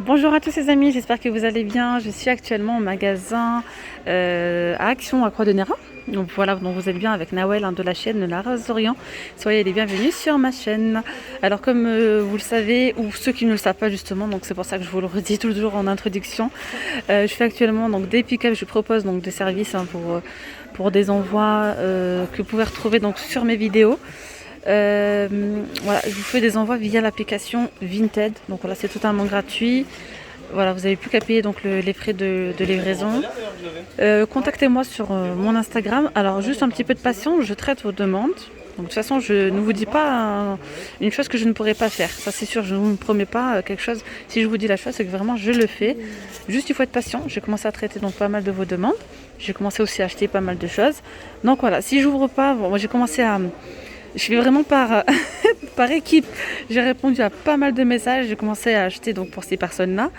Bonjour à tous les amis, j'espère que vous allez bien. Je suis actuellement au magasin à Action à Croix-de-Néra. Donc voilà, donc vous êtes bien avec Nawel de la chaîne La Rose d'Orient. Soyez les bienvenus sur ma chaîne. Alors comme vous le savez, ou ceux qui ne le savent pas justement, donc c'est pour ça que je vous le redis toujours en introduction. Je fais actuellement donc des pick-up, je propose donc des services pour des envois que vous pouvez retrouver donc sur mes vidéos. Voilà, je vous fais des envois via l'application Vinted. Donc voilà, c'est totalement gratuit. Voilà, vous n'avez plus qu'à payer donc les frais de livraison. Contactez-moi sur mon Instagram. Alors juste un petit peu de patience, je traite vos demandes. Donc, de toute façon, je ne vous dis pas une chose que je ne pourrais pas faire. Ça c'est sûr, je ne vous promets pas quelque chose. Si je vous dis la chose, c'est que vraiment je le fais. Juste il faut être patient. J'ai commencé à traiter donc pas mal de vos demandes. J'ai commencé aussi à acheter pas mal de choses. Donc voilà, si j'ouvre pas, bon, moi j'ai commencé à... Je suis vraiment par, par équipe. J'ai répondu à pas mal de messages. J'ai commencé à acheter donc pour ces personnes-là.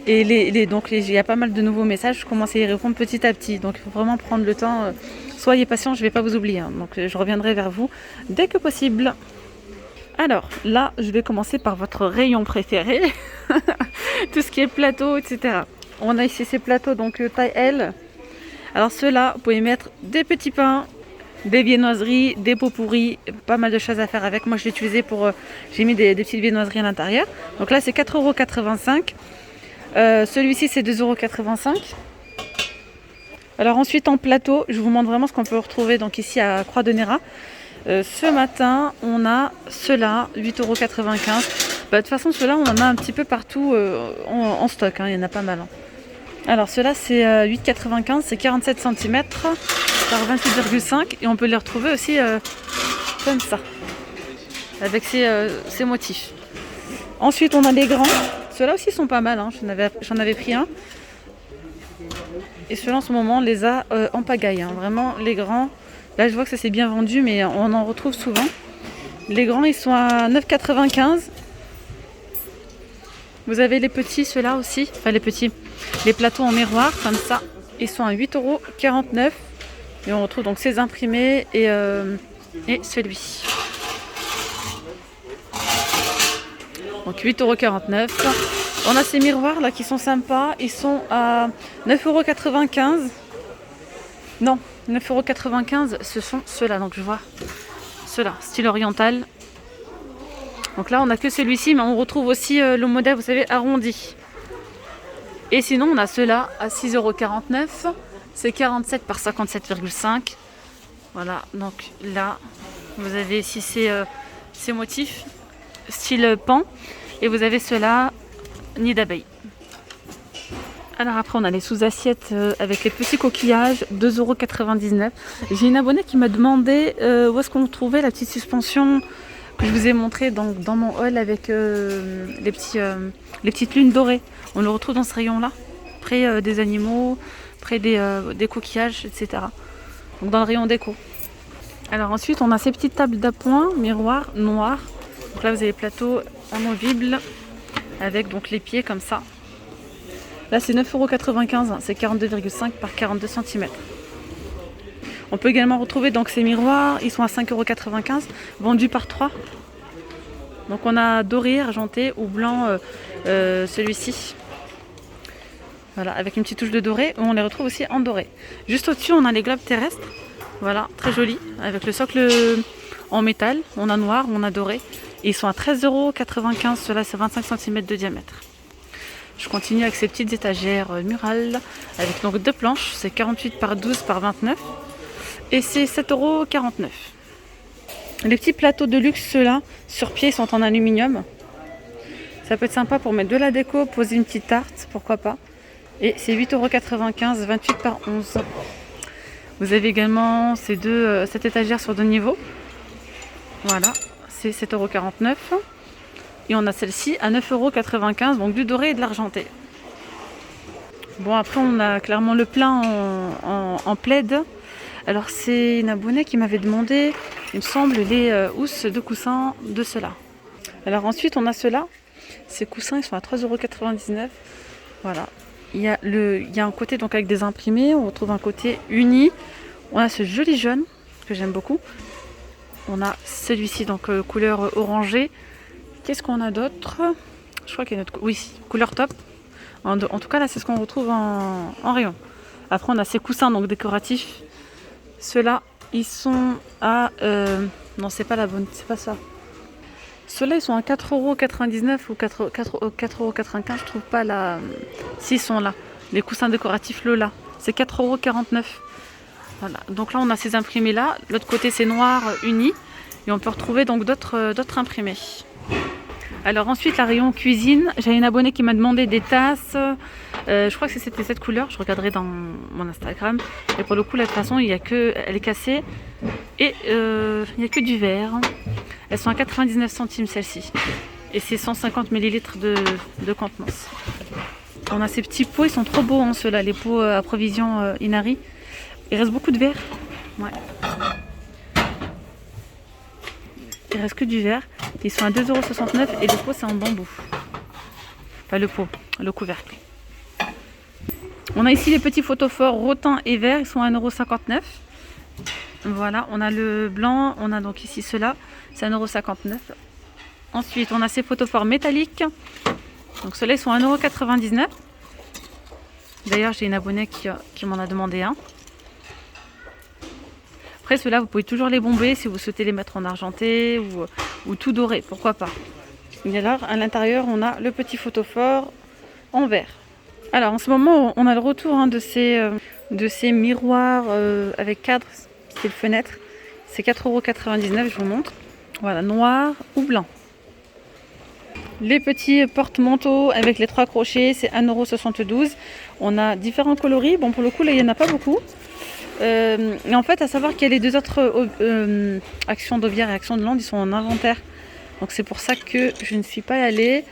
Et il y a pas mal de nouveaux messages. Je commence à y répondre petit à petit. Donc il faut vraiment prendre le temps. Soyez patient, je ne vais pas vous oublier. Donc je reviendrai vers vous dès que possible. Alors là, je vais commencer par votre rayon préféré. Tout ce qui est plateau, etc. On a ici ces plateaux donc taille L. Alors ceux-là, vous pouvez mettre des petits pains, des viennoiseries, des pots pourris, pas mal de choses à faire avec. Moi je l'ai utilisé pour... j'ai mis des petites viennoiseries à l'intérieur. Donc là c'est 4,85 €. Celui-ci c'est 2,85 €. Alors ensuite en plateau, je vous montre vraiment ce qu'on peut retrouver donc ici à Croix-de-Néra. Ce matin on a ceux-là, 8,95 €. De toute façon ceux-là on en a un petit peu partout en stock, hein, il y en a pas mal. Hein. Alors ceux-là c'est 8,95 €, c'est 47 cm par 28,5 et on peut les retrouver aussi comme ça, avec ces motifs. Ensuite on a les grands, ceux-là aussi sont pas mal, hein. J'en avais pris un. Et ceux-là en ce moment on les a en pagaille, hein. Vraiment les grands, là je vois que ça s'est bien vendu mais on en retrouve souvent. Les grands ils sont à 9,95 €. Vous avez les petits, ceux-là aussi, enfin les petits, les plateaux en miroir comme ça, ils sont à 8,49 €. Et on retrouve donc ces imprimés et celui. Donc 8,49 €. On a ces miroirs là qui sont sympas. Ils sont à 9,95 €. Non, 9,95 €, ce sont ceux-là. Donc je vois ceux-là, style oriental. Donc là on n'a que celui-ci, mais on retrouve aussi le modèle, vous savez, arrondi. Et sinon on a ceux-là à 6,49 €. C'est 47 par 57,5. Voilà, donc là, vous avez ici ces motifs, style pan. Et vous avez ceux-là, nid d'abeille. Alors après, on a les sous-assiettes avec les petits coquillages, 2,99 €. J'ai une abonnée qui m'a demandé où est-ce qu'on trouvait la petite suspension que je vous ai montrée dans mon haul avec les petites lunes dorées. On le retrouve dans ce rayon-là, près des animaux, près des coquillages, etc. Donc dans le rayon déco. Alors ensuite on a ces petites tables d'appoint, miroirs noirs. Donc là vous avez les plateaux amovibles avec donc les pieds comme ça. Là c'est 9,95 €, c'est 42,5 par 42 cm. On peut également retrouver donc ces miroirs, ils sont à 5,95 €, vendus par 3. Donc on a doré, argenté ou blanc celui-ci. Voilà, avec une petite touche de doré, on les retrouve aussi en doré. Juste au-dessus, on a les globes terrestres. Voilà, très joli, avec le socle en métal. On a noir, on a doré. Et ils sont à 13,95 €. Cela, c'est 25 cm de diamètre. Je continue avec ces petites étagères murales, avec donc deux planches. C'est 48 par 12 par 29. Et c'est 7,49 €. Les petits plateaux de luxe, ceux-là, sur pied, sont en aluminium. Ça peut être sympa pour mettre de la déco, poser une petite tarte, pourquoi pas. Et c'est 8,95 €, 28 par 11. Vous avez également cette étagère sur deux niveaux. Voilà, c'est 7,49 €. Et on a celle-ci à 9,95 €, donc du doré et de l'argenté. Bon, après on a clairement le plein en plaid. Alors c'est une abonnée qui m'avait demandé, il me semble, les housses de coussins de ceux-là. Alors ensuite on a ceux-là. Ces coussins ils sont à 3,99 €. Voilà. Il y a un côté donc avec des imprimés, on retrouve un côté uni. On a ce joli jaune que j'aime beaucoup. On a celui-ci donc couleur orangée. Qu'est-ce qu'on a d'autre? Je crois qu'il y a notre... Oui, couleur top. En tout cas, là, c'est ce qu'on retrouve en rayon. Après, on a ces coussins donc décoratifs. Ceux-là, ils sont à... non, c'est pas la bonne, c'est pas ça. Ceux-là, ils sont à 4,99 € ou 4,95 €. Je trouve pas là. S'ils sont là. Les coussins décoratifs Lola. C'est 4,49 €. Voilà. Donc là, on a ces imprimés-là. L'autre côté, c'est noir uni. Et on peut retrouver donc d'autres imprimés. Alors ensuite, la rayon cuisine. J'ai une abonnée qui m'a demandé des tasses. Je crois que c'était cette couleur. Je regarderai dans mon Instagram. Et pour le coup, là, de toute façon, elle est cassée. Et il n'y a que du verre. Elles sont à 99 centimes celles-ci. Et c'est 150 ml de contenance. On a ces petits pots. Ils sont trop beaux, hein, ceux-là. Les pots à provision Inari. Il reste beaucoup de verre. Ouais. Il reste que du verre. Ils sont à 2,69 € et le pot c'est en bambou. Enfin le pot, le couvercle. On a ici les petits photophores rotin et vert, ils sont à 1,59 €. Voilà, on a le blanc, on a donc ici ceux-là, c'est 1,59 €. Ensuite, on a ces photophores métalliques. Donc ceux-là ils sont à 1,99 €. D'ailleurs, j'ai une abonnée qui m'en a demandé un. Après ceux-là, vous pouvez toujours les bomber si vous souhaitez les mettre en argenté ou tout doré, pourquoi pas. Et alors, à l'intérieur, on a le petit photophore en verre. Alors, en ce moment, on a le retour de ces miroirs avec cadre, style fenêtre. C'est 4,99 €, je vous montre. Voilà, noir ou blanc. Les petits porte-manteaux avec les 3 crochets, c'est 1,72 €. On a différents coloris. Bon, pour le coup, là, il n'y en a pas beaucoup. Et en fait, à savoir qu'il y a les deux autres Action d'Aubière et Action de Landes, ils sont en inventaire. Donc c'est pour ça que je ne suis pas allée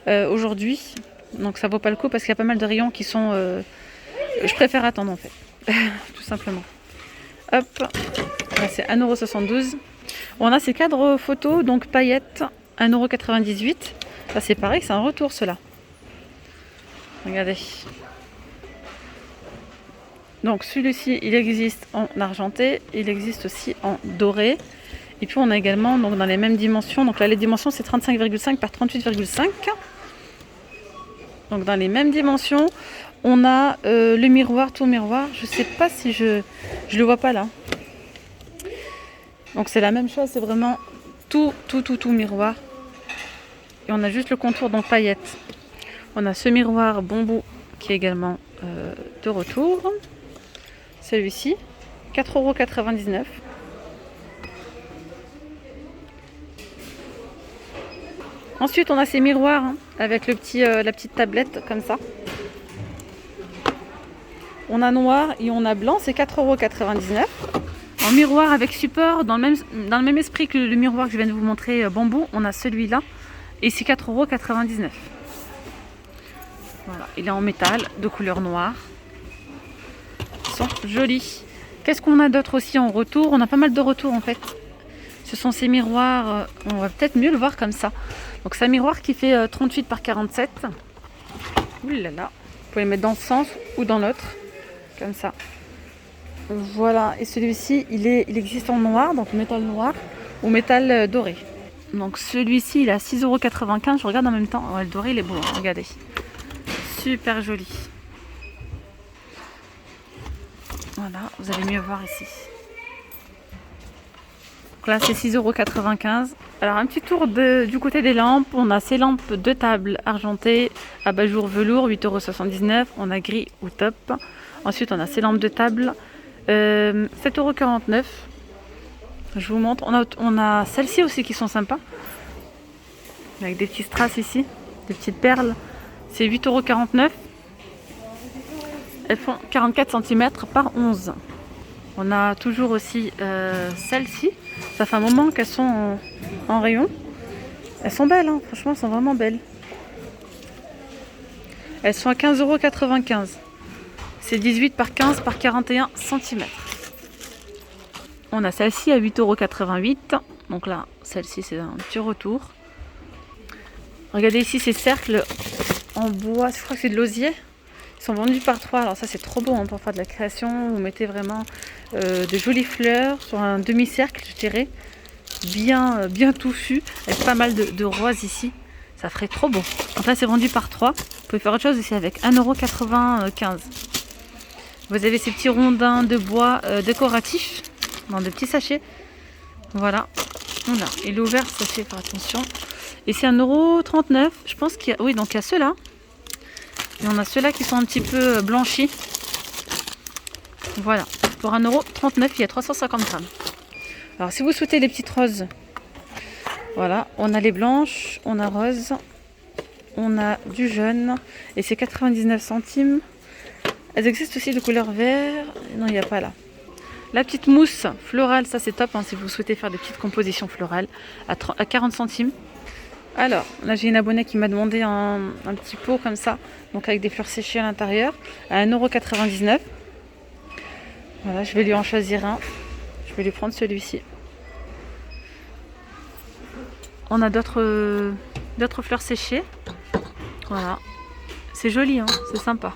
aujourd'hui. Donc ça vaut pas le coup parce qu'il y a pas mal de rayons qui sont... je préfère attendre en fait, tout simplement. Hop, là c'est 1,72 €. On a ces cadres photos, donc paillettes, 1,98 €. Là c'est pareil, c'est un retour cela. Regardez. Donc celui-ci, il existe en argenté, il existe aussi en doré. Et puis on a également donc, dans les mêmes dimensions, donc là les dimensions c'est 35,5 par 38,5. Donc dans les mêmes dimensions, on a le miroir, tout miroir. Je sais pas si je le vois pas là. Donc c'est la même chose, c'est vraiment tout miroir. Et on a juste le contour donc paillettes. On a ce miroir bambou qui est également de retour. Celui-ci, 4,99 €. Ensuite, on a ces miroirs avec la petite tablette comme ça. On a noir et on a blanc, c'est 4,99 €. En miroir avec support, dans le même esprit que le miroir que je viens de vous montrer bambou, on a celui-là et c'est 4,99 €. Voilà, il est en métal de couleur noire. Ils sont jolis. Qu'est-ce qu'on a d'autre aussi en retour? On a pas mal de retours en fait. Ce sont ces miroirs, on va peut-être mieux le voir comme ça. Donc c'est un miroir qui fait 38 par 47. Ouh là là. Vous pouvez le mettre dans le sens ou dans l'autre. Comme ça. Voilà. Et celui-ci, il existe en noir, donc métal noir ou métal doré. Donc celui-ci, il est à 6,95 €. Je regarde en même temps. Ouais, le doré, il est beau. Hein, regardez. Super joli. Voilà, vous allez mieux voir ici. Donc là, c'est 6,95 €. Alors, un petit tour du côté des lampes. On a ces lampes de table argentées, abat-jour velours, 8,79 €. On a gris ou top. Ensuite, on a ces lampes de table, 7,49 €. Je vous montre. On a celles-ci aussi qui sont sympas. Avec des petits strass ici, des petites perles. C'est 8,49 €. Elles font 44 cm par 11. On a toujours aussi celles-ci. Ça fait un moment qu'elles sont en rayon. Elles sont belles, hein. Franchement, elles sont vraiment belles. Elles sont à 15,95 €. C'est 18 par 15 par 41 cm. On a celle-ci à 8,88 €. Donc là, celle-ci, c'est un petit retour. Regardez ici ces cercles en bois. Je crois que c'est de l'osier. Ils sont vendus par 3. Alors ça, c'est trop beau hein, pour faire de la création. Vous mettez vraiment de jolies fleurs sur un demi-cercle, je dirais. Bien touffu. Avec pas mal de roses ici. Ça ferait trop beau. Donc là, c'est vendu par 3. Vous pouvez faire autre chose aussi avec. 1,95 €. Vous avez ces petits rondins de bois décoratifs dans de petits sachets. Voilà. Voilà. Il est ouvert, ça fait faire attention. Et c'est 1,39 €. Je pense qu'il y a... Oui, donc il y a ceux-là. Et on a ceux-là qui sont un petit peu blanchis. Voilà. Pour 1,39 €, il y a 350 grammes. Alors, si vous souhaitez les petites roses, voilà. On a les blanches, on a rose, on a du jaune. Et c'est 99 centimes. Elles existent aussi de couleur vert. Non, il n'y a pas là. La petite mousse florale, ça c'est top hein, si vous souhaitez faire des petites compositions florales à 40 centimes. Alors, là j'ai une abonnée qui m'a demandé un petit pot comme ça, donc avec des fleurs séchées à l'intérieur, à 1,99 €. Voilà, je vais lui en choisir un. Je vais lui prendre celui-ci. On a d'autres fleurs séchées. Voilà. C'est joli, hein, c'est sympa.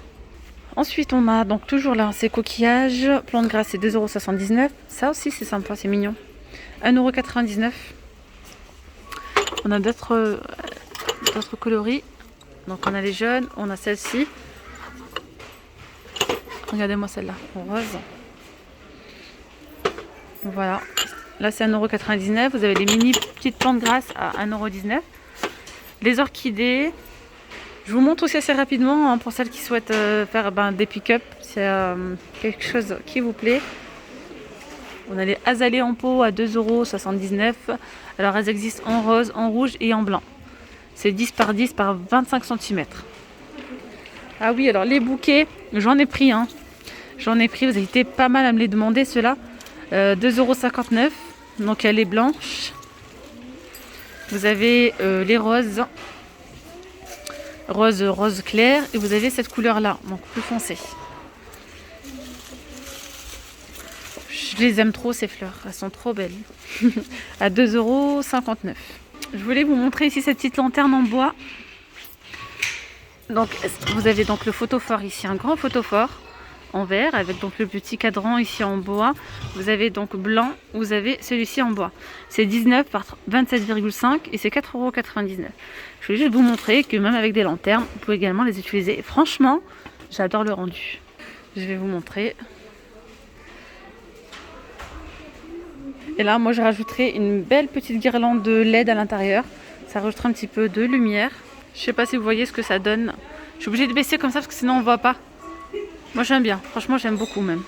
Ensuite, on a donc toujours là ces coquillages. Plantes grasses, c'est 2,79 €. Ça aussi, c'est sympa, c'est mignon. 1,99 €. On a d'autres coloris. Donc, on a les jaunes, on a celle-ci. Regardez-moi celle-là, rose. Voilà. Là, c'est 1,99 €. Vous avez les mini petites plantes grasses à 1,19 €. Les orchidées. Je vous montre aussi assez rapidement hein, pour celles qui souhaitent faire des pick-up. C'est quelque chose qui vous plaît. On a les azalées en pot à 2,79 €. Alors elles existent en rose, en rouge et en blanc. C'est 10 par 10 par 25 cm. Ah oui, alors les bouquets, j'en ai pris. Hein. J'en ai pris, vous avez été pas mal à me les demander ceux-là. 2,59 €. Donc il y a les blanches. Vous avez les roses. Rose clair. Et vous avez cette couleur-là, donc plus foncée. Je les aime trop ces fleurs, elles sont trop belles. À 2,59 €. Je voulais vous montrer ici cette petite lanterne en bois. Donc vous avez donc le photophore ici, un grand photophore en verre avec donc le petit cadran ici en bois. Vous avez donc blanc, vous avez celui-ci en bois. C'est 19 par 27,5 et c'est 4,99 €. Je voulais juste vous montrer que même avec des lanternes, vous pouvez également les utiliser. Et franchement, j'adore le rendu. Je vais vous montrer. Et là, moi, je rajouterai une belle petite guirlande de LED à l'intérieur. Ça rajoutera un petit peu de lumière. Je sais pas si vous voyez ce que ça donne. Je suis obligée de baisser comme ça parce que sinon on voit pas. Moi, j'aime bien. Franchement, j'aime beaucoup même.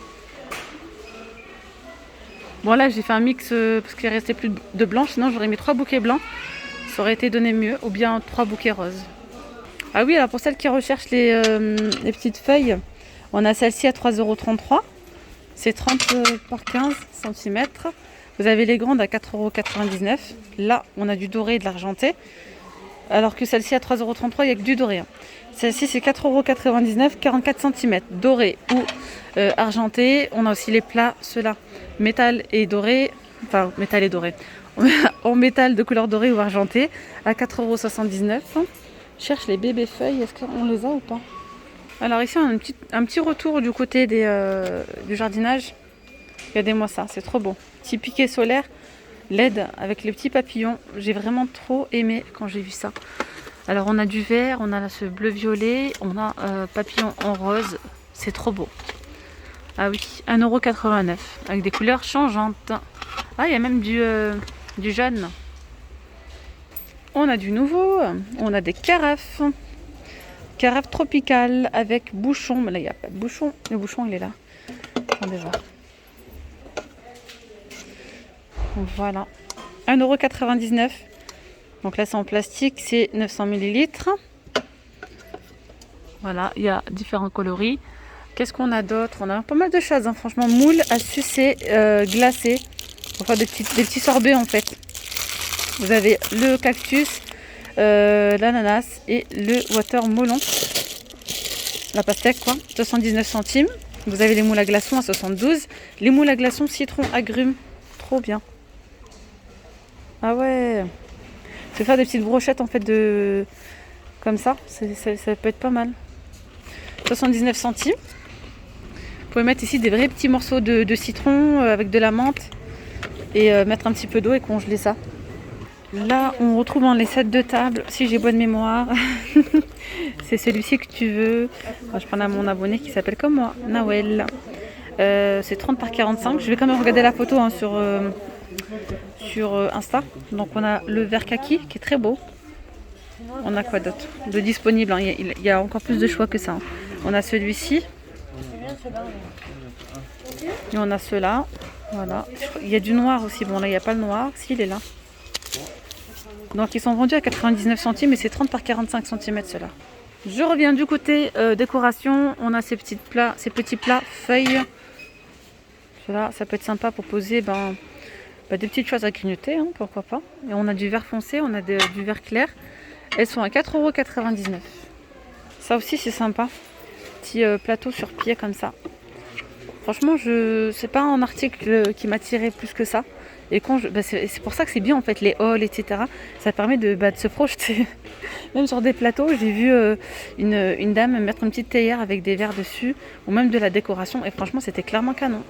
Bon, là, j'ai fait un mix parce qu'il restait plus de blanc. Sinon, j'aurais mis 3 bouquets blancs. Ça aurait été donné mieux. Ou bien 3 bouquets roses. Ah oui, alors pour celles qui recherchent les petites feuilles, on a celle-ci à 3,33 €. C'est 30 par 15 cm. Vous avez les grandes à 4,99 €. Là, on a du doré et de l'argenté. Alors que celle-ci à 3,33 €, il n'y a que du doré. Hein. Celle-ci, c'est 4,99 €, 44 cm. Doré ou argenté. On a aussi les plats, ceux-là, métal et doré. Enfin, métal et doré. En métal de couleur dorée ou argenté à 4,79 €. Je cherche les bébés feuilles. Est-ce qu'on les a ou pas? Alors ici, on a un petit retour du côté du jardinage. Regardez-moi ça, c'est trop beau. Petit piqué solaire LED avec les petits papillons. J'ai vraiment trop aimé quand j'ai vu ça. Alors on a du vert, on a là ce bleu violet, on a papillon en rose. C'est trop beau. Ah oui, 1,89 € avec des couleurs changeantes. Ah, il y a même du jaune. On a du nouveau. On a des carafes. Carafe tropicale avec bouchon. Mais là, il n'y a pas de bouchon. Le bouchon, il est là. Attendez voir. Voilà. 1,99 €. Donc là, c'est en plastique. C'est 900 ml. Voilà, il y a différents coloris. Qu'est-ce qu'on a d'autre? On a pas mal de choses. Hein. Franchement, moule à sucer, glacé. Pour faire des petits sorbets, en fait. Vous avez le cactus, l'ananas et le watermelon. La pastèque, quoi. 79 centimes. Vous avez les moules à glaçons à 72. Les moules à glaçons citron agrumes. Trop bien. Ah ouais. Je vais faire des petites brochettes en fait comme ça. Ça peut être pas mal. 79 centimes. Vous pouvez mettre ici des vrais petits morceaux de citron avec de la menthe et mettre un petit peu d'eau et congeler ça. Là, on retrouve dans les sets de table, si j'ai bonne mémoire. C'est celui-ci que tu veux. Moi, je prends à mon abonné qui s'appelle comme moi, Nawel. C'est 30 par 45. Je vais quand même regarder la photo hein, sur Insta. Donc on a le vert kaki qui est très beau. On a quoi d'autre de disponible hein. Il y a encore plus de choix que ça. Hein. On a celui-ci. Et on a ceux-là. Voilà. Il y a du noir aussi. Bon là il n'y a pas le noir. Si, il est là. Donc ils sont vendus à 99 centimes et c'est 30 par 45 cm ceux-là. Je reviens du côté décoration. On a ces petits plats feuilles. Cela, ça peut être sympa pour poser des petites choses à grignoter, hein, pourquoi pas. Et on a du vert foncé, on a du vert clair. Elles sont à 4,99 €. Ça aussi c'est sympa. Petit plateau sur pied comme ça. Franchement, c'est pas un article qui m'attirait plus que ça. Et c'est pour ça que c'est bien en fait les hauls, etc. Ça permet de se projeter. Même sur des plateaux, j'ai vu une dame mettre une petite théière avec des verres dessus, ou même de la décoration. Et franchement, c'était clairement canon.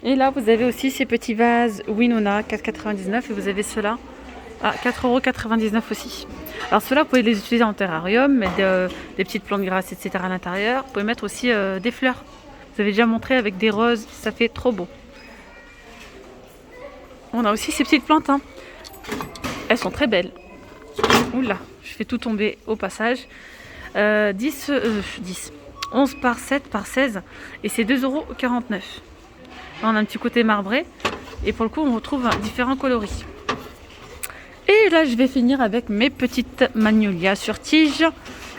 Et là, vous avez aussi ces petits vases Winona, 4,99 € et vous avez ceux-là à 4,99 € aussi. Alors ceux-là, vous pouvez les utiliser en terrarium, mettre des petites plantes grasses, etc. à l'intérieur. Vous pouvez mettre aussi des fleurs. Vous avez déjà montré avec des roses, ça fait trop beau. On a aussi ces petites plantes. Hein. Elles sont très belles. Oula, je fais tout tomber au passage. 11 par 7 par 16 et c'est 2,49 €. Là, on a un petit côté marbré et pour le coup on retrouve différents coloris. Et là je vais finir avec mes petites magnolias sur tige.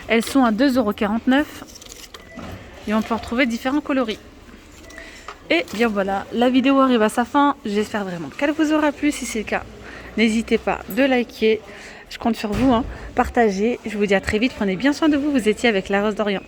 Elles sont à 2,49 € et on peut retrouver différents coloris. Et bien voilà, la vidéo arrive à sa fin. J'espère vraiment qu'elle vous aura plu. Si c'est le cas, n'hésitez pas de liker. Je compte sur vous, hein. Partagez. Je vous dis à très vite. Prenez bien soin de vous. Vous étiez avec la Rose d'Orient.